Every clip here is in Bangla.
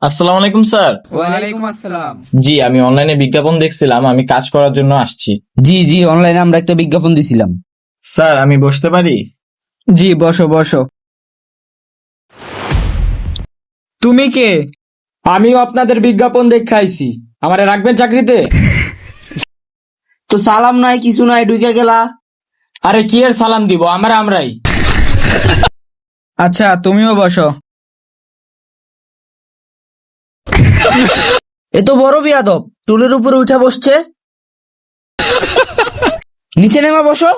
আসসালামু আলাইকুম স্যার। ওয়ালাইকুম আসসালাম। জি, আমি অনলাইনে বিজ্ঞাপন দেখছিলাম, আমি কাজ করার জন্য আসছি। জি জি, অনলাইনে আমরা একটা বিজ্ঞাপন দিছিলাম। স্যার, আমি বসতে পারি? জি, বসো বসো। তুমি কে? আমিও আপনাদের বিজ্ঞাপন দেখাইছি, আমারে রাখবেন চাকরিতে? তো সালাম নাই কিছু নাই, ঢুকে গেলা। আরে কি এর সালাম দিব, আমরাই। আচ্ছা, তুমিও বসো। এ তো বড় বিয়াদব, টুলের উপরে উঠে বসছে। নিচে নেমে বসো।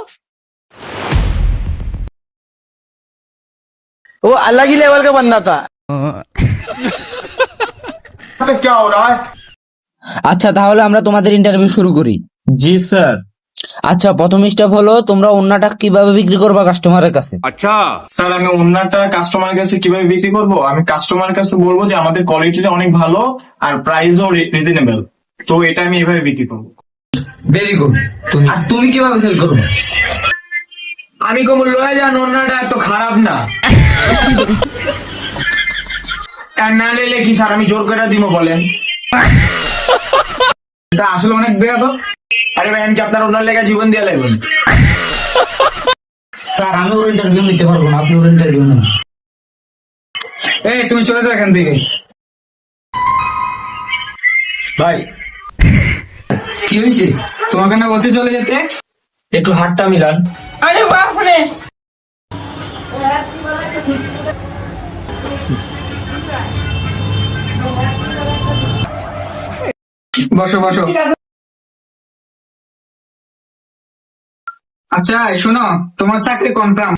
ও अलग ही लेवल का बंदा था। আচ্ছা, তাহলে আমরা তোমাদের ইন্টারভিউ শুরু করি। জি স্যার। আচ্ছা, প্রথম স্টেপ হলো তোমরা ওন্নাটা কিভাবে বিক্রি করবা কাস্টমারের কাছে। স্যার, আমি ওন্নাটা কাস্টমারের কাছে কিভাবে বিক্রি করব? আমি কাস্টমারের কাছে বলবো যে আমাদের কোয়ালিটিটা অনেক ভালো আর প্রাইসও রিজনেবল, তো এটা আমি এভাবে বিক্রি করব। Very good. আর তুমি কিভাবে সেল করবে? আমি কম লয়ে যান, অন্যটা এত খারাপ না। আর না নিলে কি স্যার, আমি জোর করে দিব বলেন? এটা আসলে অনেক বেয়াদব। আরে ভাই, আমি কি আপনার ওনার লেগে জীবন দিয়ে লাগবেন? স্যার, আমি ওর ইন্টারভিউ নিতে পারবো না, আপনি ওর ইন্টারভিউ নেন। এই তুমি চলে যাও এখান থেকে। ভাই, কি হয়েছে? তোমাকে না বলছি চলে যেতে, একটু হাতটা মিলান। আরে বাপরে! বসো বসো। আচ্ছা শোনো, তোমার চাকরি কনফার্ম।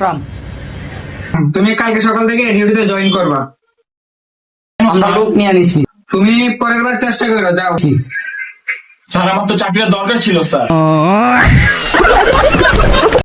তুমি কালকে সকাল থেকে ডিউটিতে জয়েন করবা। আমরা লোক নিয়ে আনিছি। তুমি পরের বার চেষ্টা করো, যাও। স্যার, আমার তো চাকরির দরকার ছিল স্যার।